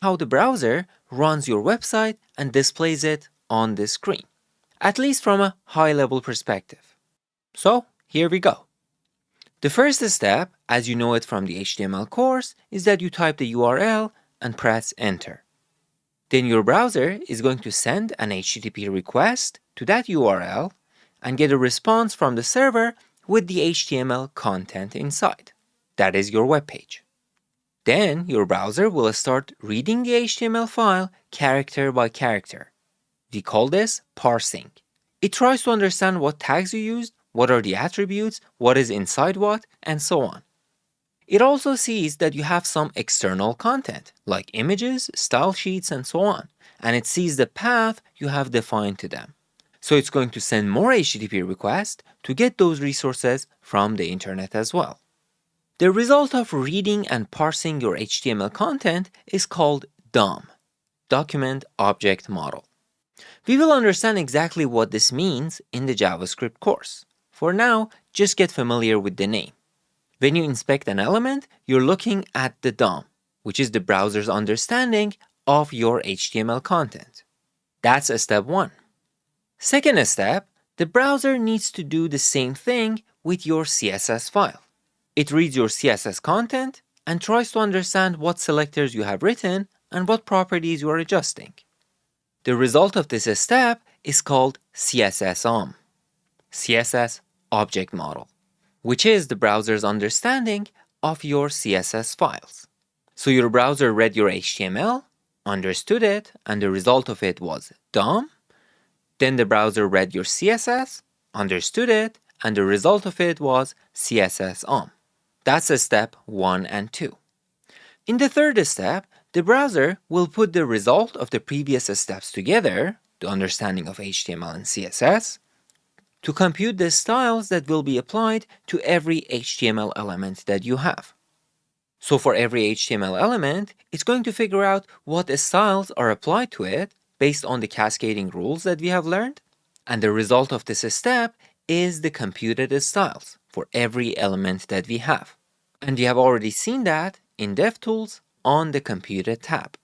how the browser runs your website and displays it on the screen, at least from a high-level perspective. So here we go. The first step, as you know it from the HTML course, is that you type the URL and press enter. Then your browser is going to send an HTTP request to that URL and get a response from the server with the HTML content inside. That is your web page. Then your browser will start reading the HTML file character by character. We call this parsing. It tries to understand what tags you used, what are the attributes, what is inside what, and so on. It also sees that you have some external content, like images, style sheets, and so on, and it sees the path you have defined to them. So it's going to send more HTTP requests to get those resources from the internet as well. The result of reading and parsing your HTML content is called DOM, Document Object Model. We will understand exactly what this means in the JavaScript course. For now, just get familiar with the name. When you inspect an element, you're looking at the DOM, which is the browser's understanding of your HTML content. That's step one. Second step, the browser needs to do the same thing with your CSS file. It reads your CSS content and tries to understand what selectors you have written and what properties you are adjusting. The result of this step is called CSSOM, CSS Object Model, which is the browser's understanding of your CSS files. So your browser read your HTML, understood it, and the result of it was DOM. Then the browser read your CSS, understood it, and the result of it was CSSOM. That's step 1 and 2. In the third step, the browser will put the result of the previous steps together, the understanding of HTML and CSS, to compute the styles that will be applied to every HTML element that you have. So for every HTML element, it's going to figure out what styles are applied to it based on the cascading rules that we have learned, and the result of this step is the computed styles for every element that we have. And we have already seen that in DevTools on the Computed tab.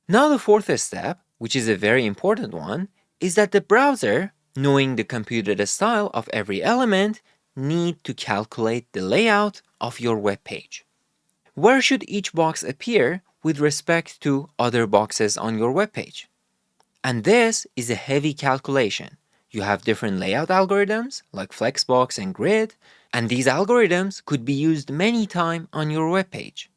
Now the fourth step, which is a very important one, is that the browser, knowing the computed style of every element, need to calculate the layout of your web page. Where should each box appear with respect to other boxes on your web page? And this is a heavy calculation. You have different layout algorithms like Flexbox and Grid, and these algorithms could be used many times on your web page.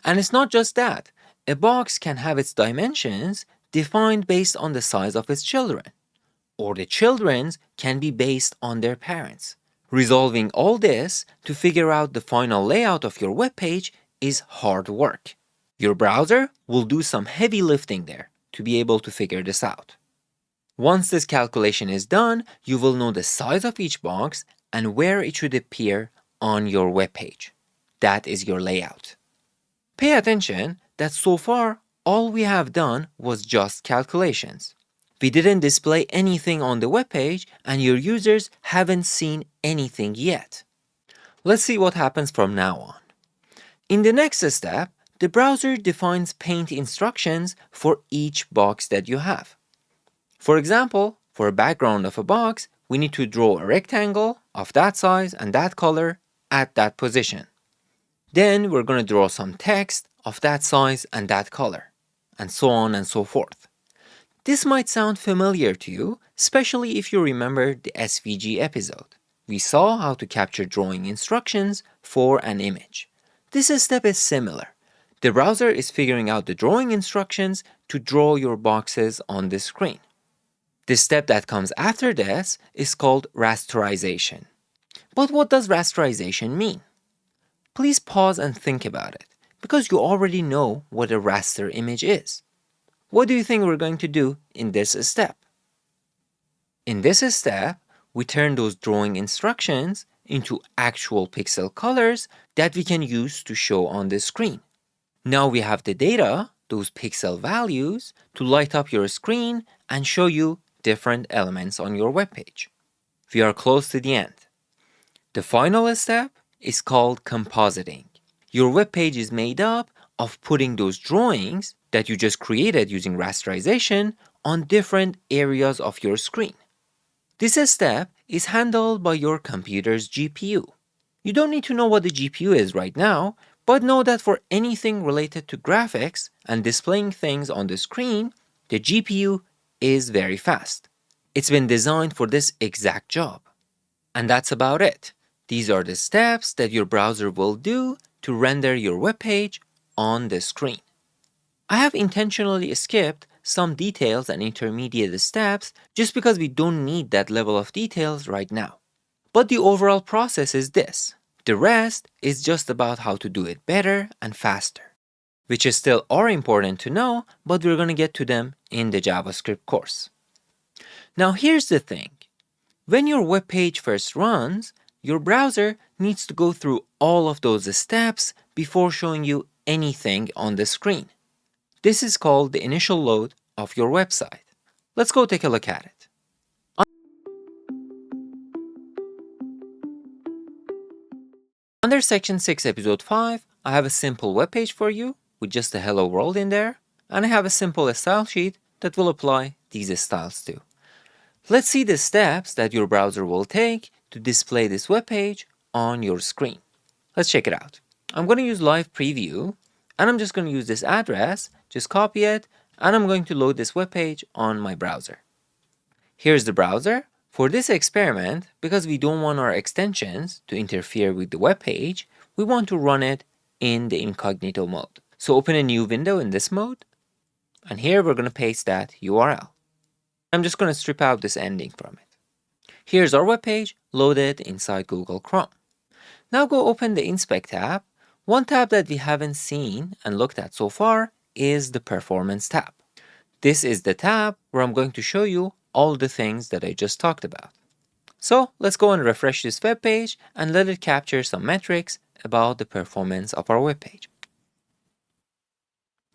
And it's not just that. A box can have its dimensions defined based on the size of its children, or the children's can be based on their parents. Resolving all this to figure out the final layout of your web page is hard work. Your browser will do some heavy lifting there to be able to figure this out. Once this calculation is done, you will know the size of each box and where it should appear on your web page. That is your layout. Pay attention that so far all we have done was just calculations. We didn't display anything on the web page and your users haven't seen anything yet. Let's see what happens from now on. In the next step, the browser defines paint instructions for each box that you have. For example, for a background of a box, we need to draw a rectangle of that size and that color at that position. Then we're going to draw some text of that size and that color, and so on and so forth. This might sound familiar to you, especially if you remember the SVG episode. We saw how to capture drawing instructions for an image. This step is similar. The browser is figuring out the drawing instructions to draw your boxes on the screen. The step that comes after this is called rasterization. But what does rasterization mean? Please pause and think about it, because you already know what a raster image is. What do you think we're going to do in this step? In this step, we turn those drawing instructions into actual pixel colors that we can use to show on the screen. Now we have the data, those pixel values, to light up your screen and show you different elements on your web page. We are close to the end. The final step is called compositing. Your web page is made up of putting those drawings that you just created using rasterization on different areas of your screen. This step is handled by your computer's GPU. You don't need to know what the GPU is right now, but know that for anything related to graphics and displaying things on the screen, the GPU is very fast. It's been designed for this exact job. And that's about it. These are the steps that your browser will do to render your web page on the screen. I have intentionally skipped some details and intermediate steps just because we don't need that level of details right now. But the overall process is this. The rest is just about how to do it better and faster, which is still are important to know, but we're going to get to them in the JavaScript course. Now here's the thing. When your web page first runs, your browser needs to go through all of those steps before showing you anything on the screen. This is called the initial load of your website. Let's go take a look at it. Under section 6 episode 5, I have a simple web page for you with just a hello world in there, and I have a simple style sheet that will apply these styles to. Let's see the steps that your browser will take to display this web page on your screen. Let's check it out. I'm going to use live preview, and I'm just going to use this address, just copy it, and I'm going to load this web page on my browser. Here's the browser. For this experiment, because we don't want our extensions to interfere with the web page, we want to run it in the incognito mode. So open a new window in this mode, and here we're going to paste that URL. I'm just going to strip out this ending from it. Here's our web page loaded inside Google Chrome. Now go open the Inspect tab. One tab that we haven't seen and looked at so far is the Performance tab. This is the tab where I'm going to show you all the things that I just talked about. So let's go and refresh this web page and let it capture some metrics about the performance of our web page.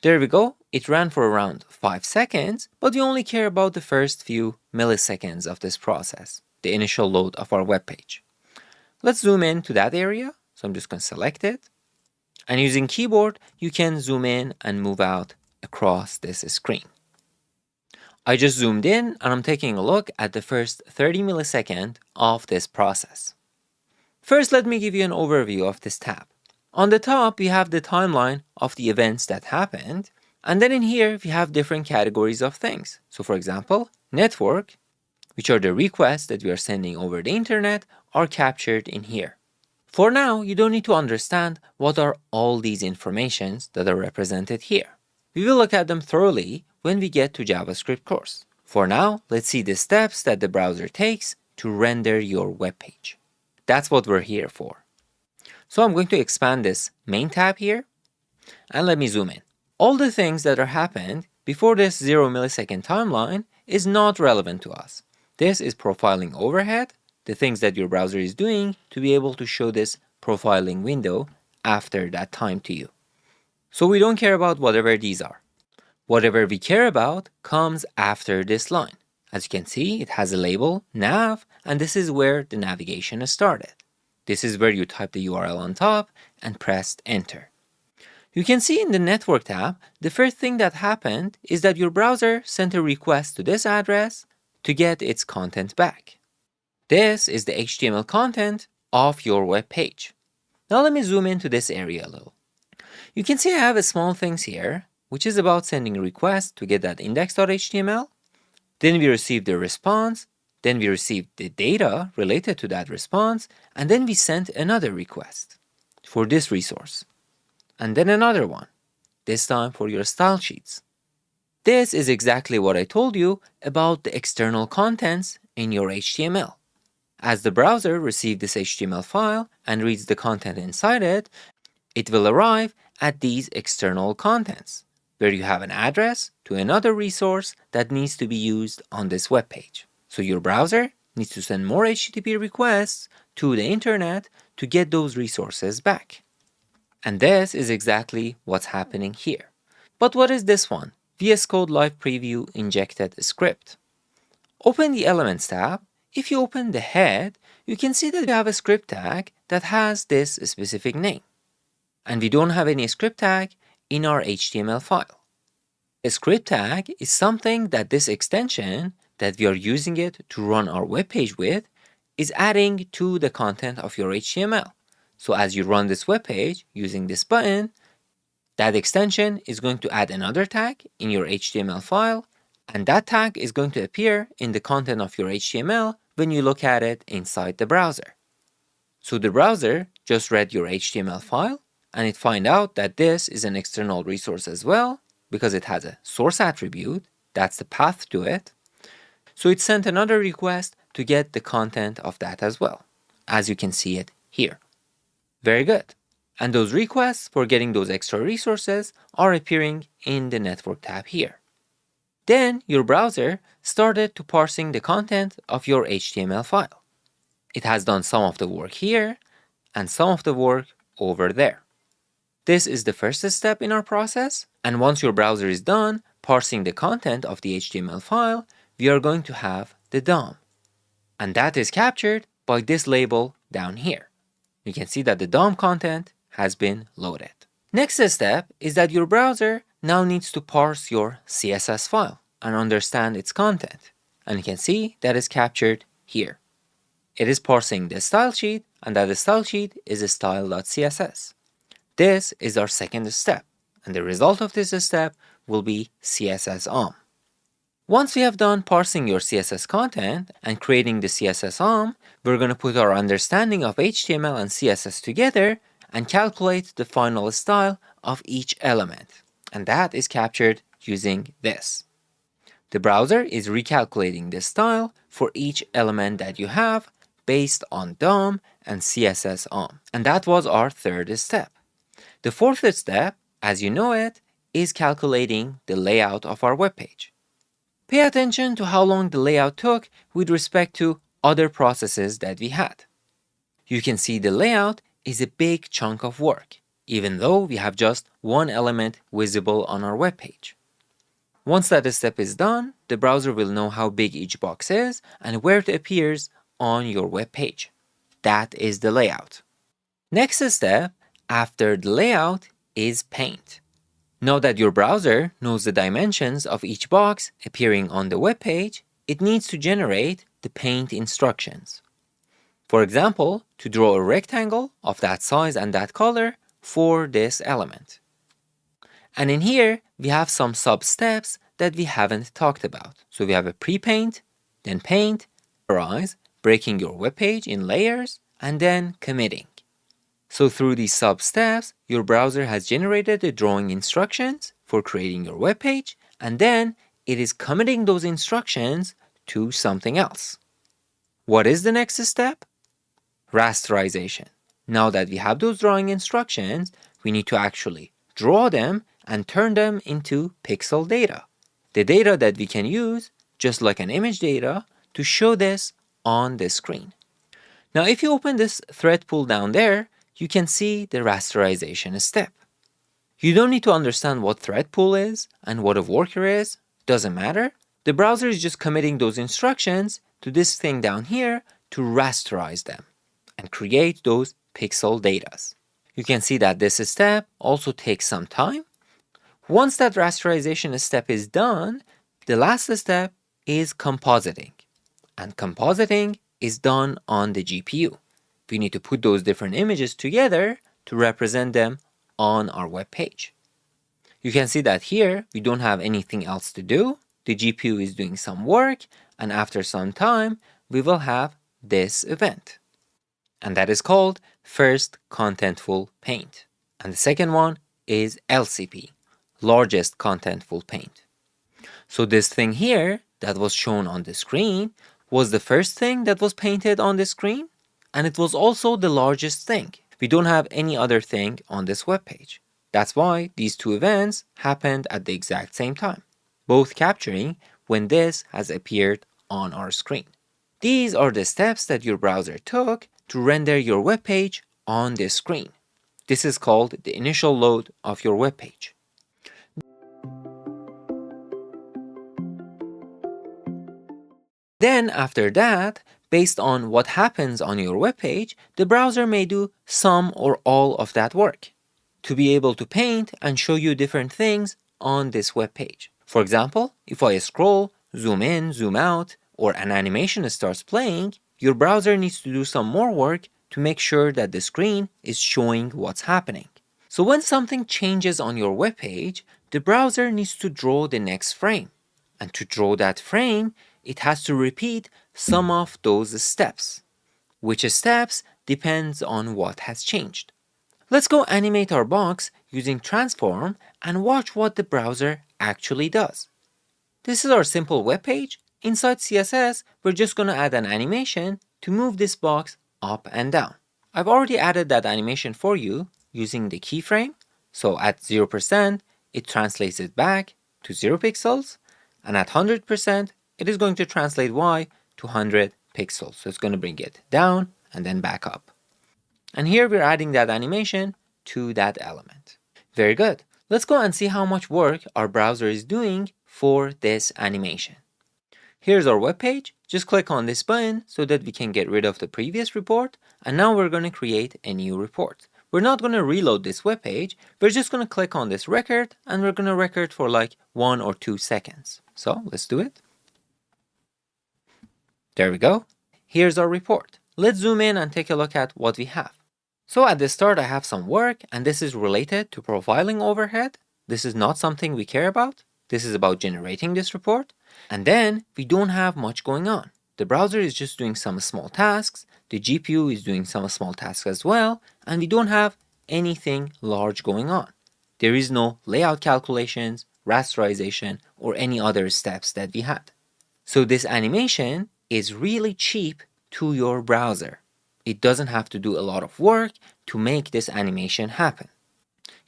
There we go. It ran for around 5 seconds, but we only care about the first few milliseconds of this process, the initial load of our web page. Let's zoom in to that area. So I'm just going to select it. And using keyboard, you can zoom in and move out across this screen. I just zoomed in and I'm taking a look at the first 30 milliseconds of this process. First, let me give you an overview of this tab. On the top, we have the timeline of the events that happened. And then in here, we have different categories of things. So for example, network, which are the requests that we are sending over the internet, are captured in here. For now, you don't need to understand what are all these informations that are represented here. We will look at them thoroughly when we get to JavaScript course. For now, let's see the steps that the browser takes to render your web page. That's what we're here for. So I'm going to expand this main tab here, and let me zoom in. All the things that are happened before this 0 millisecond timeline is not relevant to us. This is profiling overhead, the things that your browser is doing to be able to show this profiling window after that time to you. So we don't care about whatever these are. Whatever we care about comes after this line. As you can see, it has a label, nav, and this is where the navigation started. This is where you type the URL on top and press enter. You can see in the network tab, the first thing that happened is that your browser sent a request to this address to get its content back. This is the HTML content of your web page. Now let me zoom into this area a little. You can see I have a small things here, which is about sending a request to get that index.html. Then we receive the response. Then we received the data related to that response. And then we sent another request for this resource. And then another one, this time for your style sheets. This is exactly what I told you about the external contents in your HTML. As the browser receives this HTML file and reads the content inside it, it will arrive at these external contents, where you have an address to another resource that needs to be used on this web page. So your browser needs to send more HTTP requests to the internet to get those resources back. And this is exactly what's happening here. But what is this one? VS Code Live Preview Injected Script. Open the Elements tab. If you open the head, you can see that we have a script tag that has this specific name. And we don't have any script tag in our HTML file. A script tag is something that this extension that we are using it to run our web page with is adding to the content of your HTML. So as you run this web page using this button, that extension is going to add another tag in your HTML file, and that tag is going to appear in the content of your HTML when you look at it inside the browser. So the browser just read your HTML file, and it find out that this is an external resource as well, because it has a source attribute, that's the path to it. So it sent another request to get the content of that as well, as you can see it here. Very good. And those requests for getting those extra resources are appearing in the network tab here. Then your browser started to parsing the content of your HTML file. It has done some of the work here and some of the work over there. This is the first step in our process, and once your browser is done parsing the content of the HTML file, we are going to have the DOM. And that is captured by this label down here. You can see that the DOM content has been loaded. Next step is that your browser now needs to parse your CSS file and understand its content. And you can see that is captured here. It is parsing the style sheet, and that style sheet is style.css. This is our second step, and the result of this step will be CSSOM. Once we have done parsing your CSS content and creating the CSSOM, we're going to put our understanding of HTML and CSS together and calculate the final style of each element. And that is captured using this. The browser is recalculating the style for each element that you have based on DOM and CSSOM. And that was our third step. The fourth step, as you know it, is calculating the layout of our web page. Pay attention to how long the layout took with respect to other processes that we had. You can see the layout is a big chunk of work, even though we have just one element visible on our web page. Once that step is done, the browser will know how big each box is and where it appears on your web page. That is the layout. Next step after the layout is paint. Now that your browser knows the dimensions of each box appearing on the web page, it needs to generate the paint instructions. For example, to draw a rectangle of that size and that color for this element. And in here, we have some sub-steps that we haven't talked about. So we have a pre-paint, then paint, rasterize, breaking your web page in layers, and then committing. So through these sub-steps, your browser has generated the drawing instructions for creating your web page, and then it is committing those instructions to something else. What is the next step? Rasterization. Now that we have those drawing instructions, we need to actually draw them and turn them into pixel data. The data that we can use, just like an image data, to show this on the screen. Now if you open this thread pool down there, you can see the rasterization step. You don't need to understand what thread pool is and what a worker is, doesn't matter. The browser is just committing those instructions to this thing down here to rasterize them and create those pixel datas. You can see that this step also takes some time. Once that rasterization step is done, the last step is compositing. And compositing is done on the GPU. We need to put those different images together to represent them on our web page. You can see that here we don't have anything else to do. The GPU is doing some work, and after some time we will have this event. And that is called first contentful paint. And the second one is LCP, largest contentful paint. So this thing here that was shown on the screen was the first thing that was painted on the screen, and it was also the largest thing. We don't have any other thing on this web page. That's why these two events happened at the exact same time, both capturing when this has appeared on our screen. These are the steps that your browser took to render your web page on this screen. This is called the initial load of your web page. Then after that, based on what happens on your web page, the browser may do some or all of that work to be able to paint and show you different things on this web page. For example, if I scroll, zoom in, zoom out, or an animation starts playing, your browser needs to do some more work to make sure that the screen is showing what's happening. So when something changes on your web page, the browser needs to draw the next frame. And to draw that frame, it has to repeat some of those steps. Which steps depends on what has changed. Let's go animate our box using transform and watch what the browser actually does. This is our simple web page. Inside CSS, we're just going to add an animation to move this box up and down. I've already added that animation for you using the keyframe. So at 0%, it translates it back to 0 pixels. And at 100%, it is going to translate Y to 100 pixels. So it's going to bring it down and then back up. And here we're adding that animation to that element. Very good. Let's go and see how much work our browser is doing for this animation. Here's our web page. Just click on this button so that we can get rid of the previous report. And now we're going to create a new report. We're not going to reload this web page. We're just going to click on this record and we're going to record for like 1 or 2 seconds. So let's do it. There we go. Here's our report. Let's zoom in and take a look at what we have. So at the start, I have some work, and this is related to profiling overhead. This is not something we care about. This is about generating this report. And then we don't have much going on. The browser is just doing some small tasks. The GPU is doing some small tasks as well. And we don't have anything large going on. There is no layout calculations, rasterization, or any other steps that we had. So this animation is really cheap to your browser. It doesn't have to do a lot of work to make this animation happen.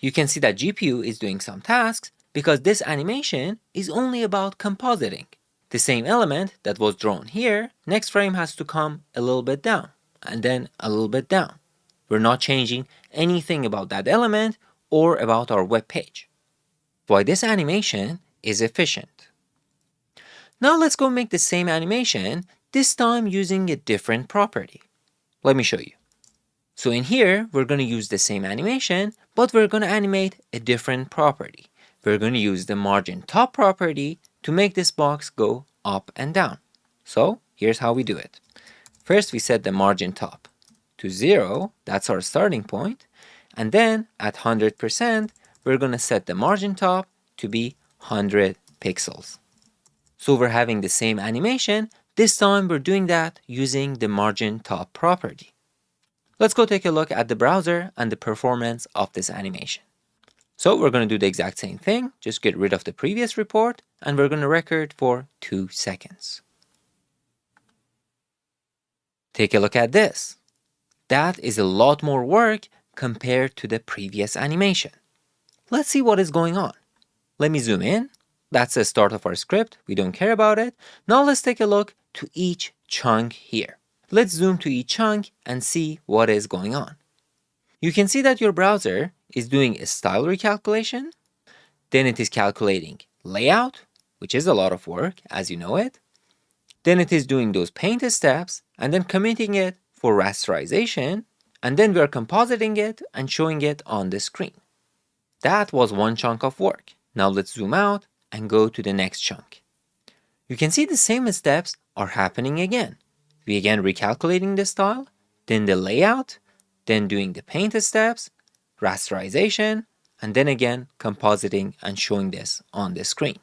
You can see that GPU is doing some tasks because this animation is only about compositing. The same element that was drawn here, next frame has to come a little bit down and then a little bit down. We're not changing anything about that element or about our web page. Why this animation is efficient. Now let's go make the same animation, this time using a different property. Let me show you. So in here, we're going to use the same animation, but we're going to animate a different property. We're going to use the margin top property to make this box go up and down. So here's how we do it. First, we set the margin top to 0. That's our starting point. And then at 100%, we're going to set the margin top to be 100 pixels. So we're having the same animation. This time we're doing that using the margin top property. Let's go take a look at the browser and the performance of this animation. So we're going to do the exact same thing, just get rid of the previous report, and we're going to record for 2 seconds. Take a look at this. That is a lot more work compared to the previous animation. Let's see what is going on. Let me zoom in. That's the start of our script. We don't care about it. Now let's take a look to each chunk here. Let's zoom to each chunk and see what is going on. You can see that your browser is doing a style recalculation. Then it is calculating layout, which is a lot of work as you know it. Then it is doing those paint steps and then committing it for rasterization. And then we are compositing it and showing it on the screen. That was one chunk of work. Now let's zoom out and go to the next chunk. You can see the same steps are happening again. We again recalculating the style, then the layout, then doing the paint steps, rasterization, and then again compositing and showing this on the screen.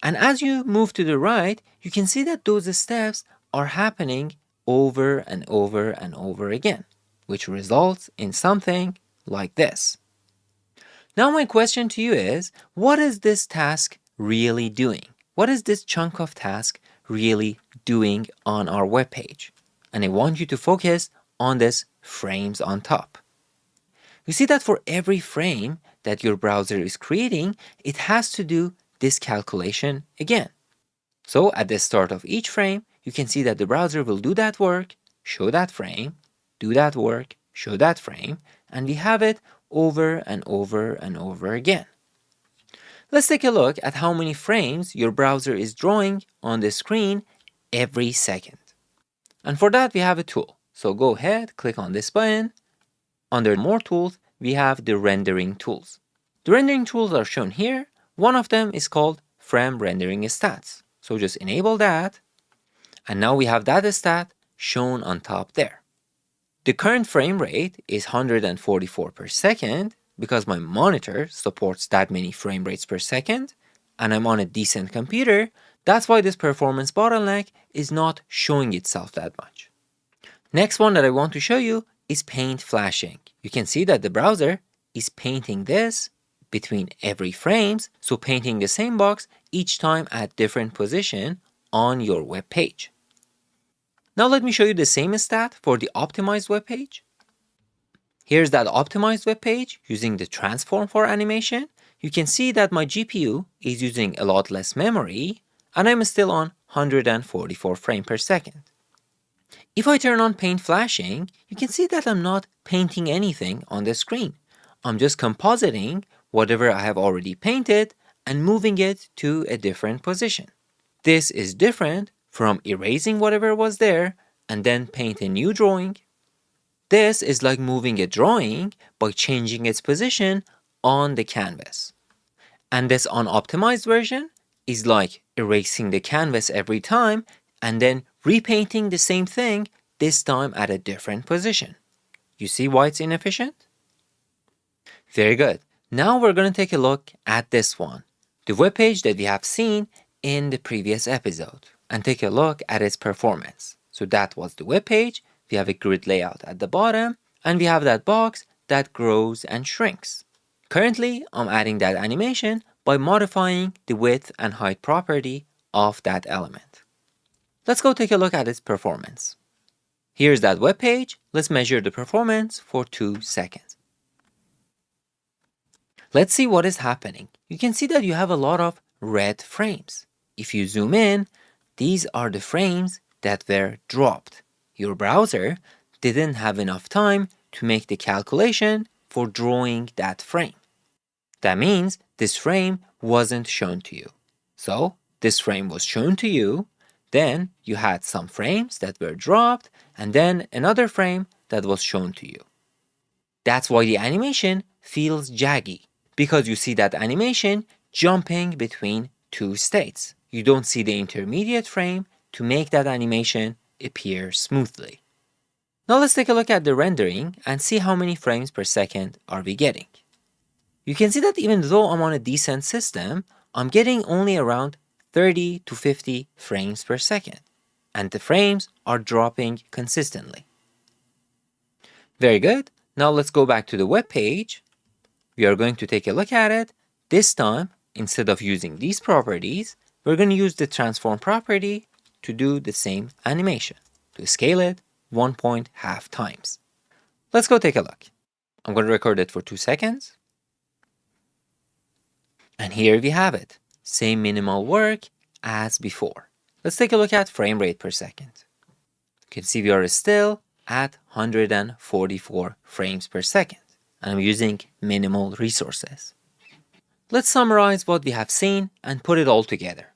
And as you move to the right, you can see that those steps are happening over and over and over again, which results in something like this. Now my question to you is, what is this task really doing? What is this chunk of task really doing on our web page? And I want you to focus on this frames on top. You see that for every frame that your browser is creating, it has to do this calculation again. So at the start of each frame, you can see that the browser will do that work, show that frame, do that work, show that frame, and we have it over and over and over again. Let's take a look at how many frames your browser is drawing on the screen every second. And for that, we have a tool. So go ahead, click on this button. Under More Tools, we have the rendering tools. The rendering tools are shown here. One of them is called frame rendering stats. So just enable that. And now we have that stat shown on top there. The current frame rate is 144 per second because my monitor supports that many frame rates per second and I'm on a decent computer. That's why this performance bottleneck is not showing itself that much. Next one that I want to show you is paint flashing. You can see that the browser is painting this between every frames, so painting the same box each time at different position on your web page. Now let me show you the same stat for the optimized web page. Here's that optimized web page using the transform for animation. You can see that my GPU is using a lot less memory and I'm still on 144 frames per second. If I turn on paint flashing, you can see that I'm not painting anything on the screen. I'm just compositing whatever I have already painted and moving it to a different position. This is different from erasing whatever was there and then paint a new drawing. This is like moving a drawing by changing its position on the canvas. And this unoptimized version is like erasing the canvas every time and then repainting the same thing, this time at a different position. You see why it's inefficient? Very good. Now we're going to take a look at this one, the web page that we have seen in the previous episode, and take a look at its performance. So that was the web page. We have a grid layout at the bottom, and we have that box that grows and shrinks. Currently, I'm adding that animation by modifying the width and height property of that element. Let's go take a look at its performance. Here's that web page. Let's measure the performance for 2 seconds. Let's see what is happening. You can see that you have a lot of red frames. If you zoom in, these are the frames that were dropped. Your browser didn't have enough time to make the calculation for drawing that frame. That means this frame wasn't shown to you. So this frame was shown to you, then you had some frames that were dropped, and then another frame that was shown to you. That's why the animation feels jaggy, because you see that animation jumping between two states. You don't see the intermediate frame to make that animation appear smoothly. Now let's take a look at the rendering and see how many frames per second are we getting. You can see that even though I'm on a decent system, I'm getting only around 30 to 50 frames per second, and the frames are dropping consistently. Very good. Now let's go back to the web page. We are going to take a look at it. This time, instead of using these properties, we're going to use the transform property to do the same animation, to scale it 1.5 times. Let's go take a look. I'm going to record it for 2 seconds. And here we have it. Same minimal work as before. Let's take a look at frame rate per second. You can see we are still at 144 frames per second. And I'm using minimal resources. Let's summarize what we have seen and put it all together.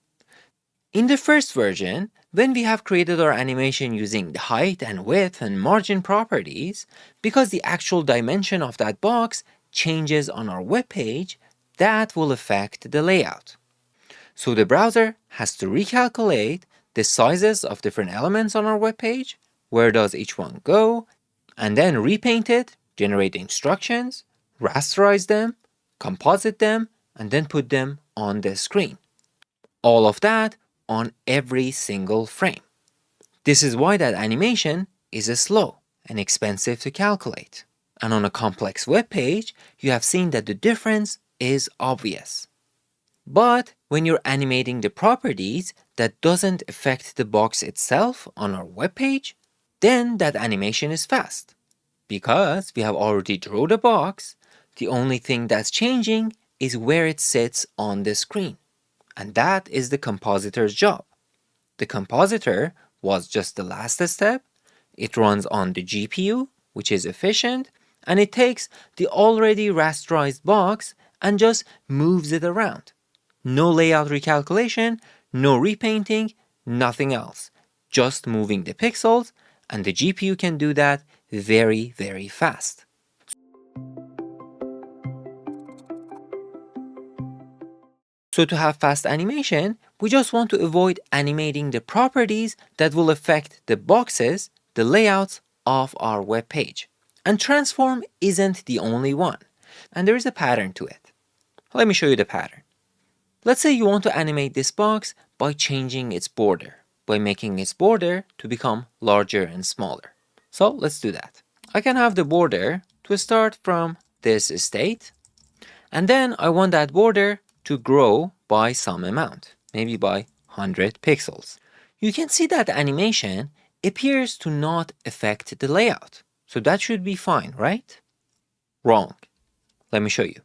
In the first version, when we have created our animation using the height and width and margin properties, because the actual dimension of that box changes on our web page, that will affect the layout. So the browser has to recalculate the sizes of different elements on our web page, where does each one go, and then repaint it, generate instructions, rasterize them, composite them, and then put them on the screen. All of that on every single frame. This is why that animation is slow and expensive to calculate. And on a complex web page, you have seen that the difference is obvious. But when you're animating the properties that doesn't affect the box itself on our web page, then that animation is fast. Because we have already drew the box, the only thing that's changing is where it sits on the screen. And that is the compositor's job. The compositor was just the last step. It runs on the GPU, which is efficient, and it takes the already rasterized box and just moves it around. No layout recalculation, no repainting, nothing else. Just moving the pixels, and the GPU can do that very, very fast. So to have fast animation, we just want to avoid animating the properties that will affect the boxes, the layouts of our web page. And transform isn't the only one, and there is a pattern to it. Let me show you the pattern. Let's say you want to animate this box by changing its border, by making its border to become larger and smaller. So let's do that. I can have the border to start from this state, and then I want that border to grow by some amount, maybe by 100 pixels. You can see that the animation appears to not affect the layout. So that should be fine, right? Wrong. Let me show you.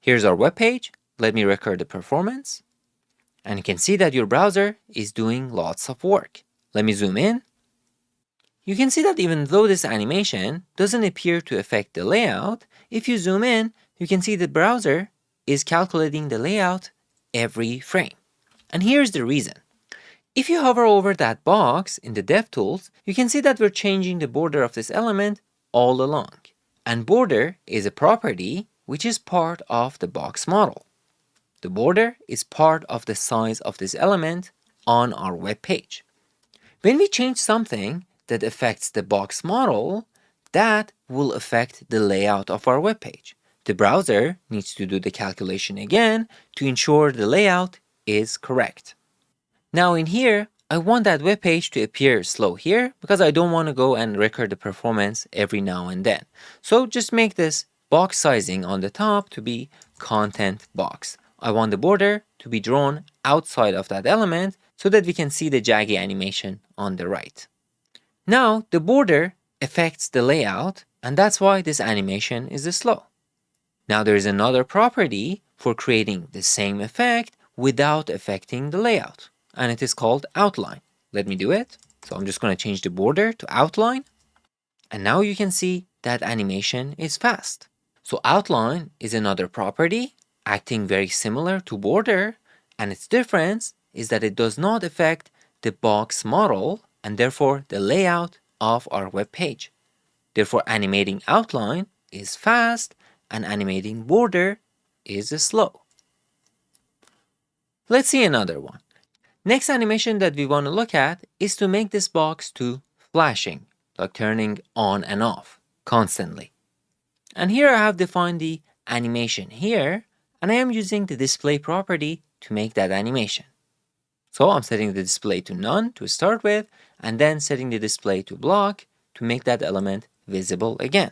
Here's our web page. Let me record the performance. And you can see that your browser is doing lots of work. Let me zoom in. You can see that even though this animation doesn't appear to affect the layout, if you zoom in, you can see the browser is calculating the layout every frame. And here's the reason. If you hover over that box in the DevTools, you can see that we're changing the border of this element all along. And border is a property which is part of the box model. The border is part of the size of this element on our web page. When we change something that affects the box model, that will affect the layout of our web page. The browser needs to do the calculation again to ensure the layout is correct. Now in here, I want that web page to appear slow here because I don't want to go and record the performance every now and then. So just make this box sizing on the top to be content box. I want the border to be drawn outside of that element so that we can see the jaggy animation on the right. Now the border affects the layout, and that's why this animation is slow. Now there is another property for creating the same effect without affecting the layout, and it is called outline. Let me do it. So I'm just going to change the border to outline, and now you can see that animation is fast. So outline is another property acting very similar to border, and its difference is that it does not affect the box model and therefore the layout of our web page. Therefore animating outline is fast and animating border is slow. Let's see another one. Next animation that we want to look at is to make this box to flashing, like turning on and off constantly. And here I have defined the animation here, and I am using the display property to make that animation. So I'm setting the display to none to start with, and then setting the display to block to make that element visible again.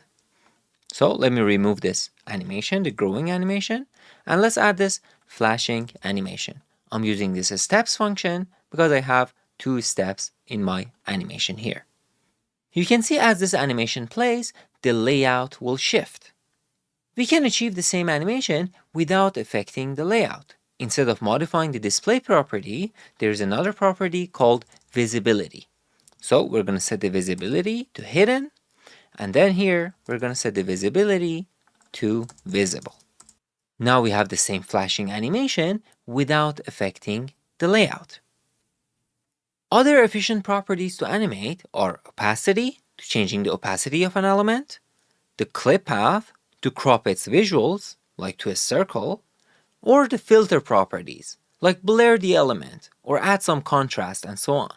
So let me remove this animation, the growing animation, and let's add this flashing animation. I'm using this steps function because I have 2 steps in my animation here. You can see as this animation plays, the layout will shift. We can achieve the same animation without affecting the layout. Instead of modifying the display property, there's another property called visibility. So we're going to set the visibility to hidden, and then here we're going to set the visibility to visible. Now we have the same flashing animation without affecting the layout. Other efficient properties to animate are opacity, to changing the opacity of an element, the clip path, to crop its visuals, like to a circle, or the filter properties, like blur the element or add some contrast and so on.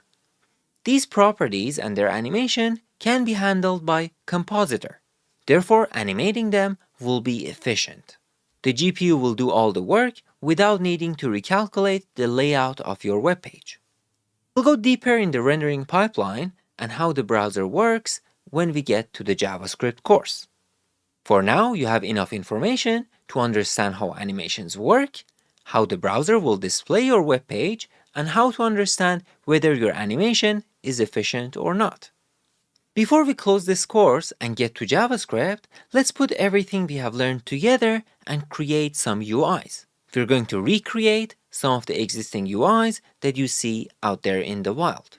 These properties and their animation can be handled by Compositor. Therefore, animating them will be efficient. The GPU will do all the work without needing to recalculate the layout of your web page. We'll go deeper in the rendering pipeline and how the browser works when we get to the JavaScript course. For now, you have enough information to understand how animations work, how the browser will display your web page, and how to understand whether your animation is efficient or not. Before we close this course and get to JavaScript, let's put everything we have learned together and create some UIs. We're going to recreate some of the existing UIs that you see out there in the wild.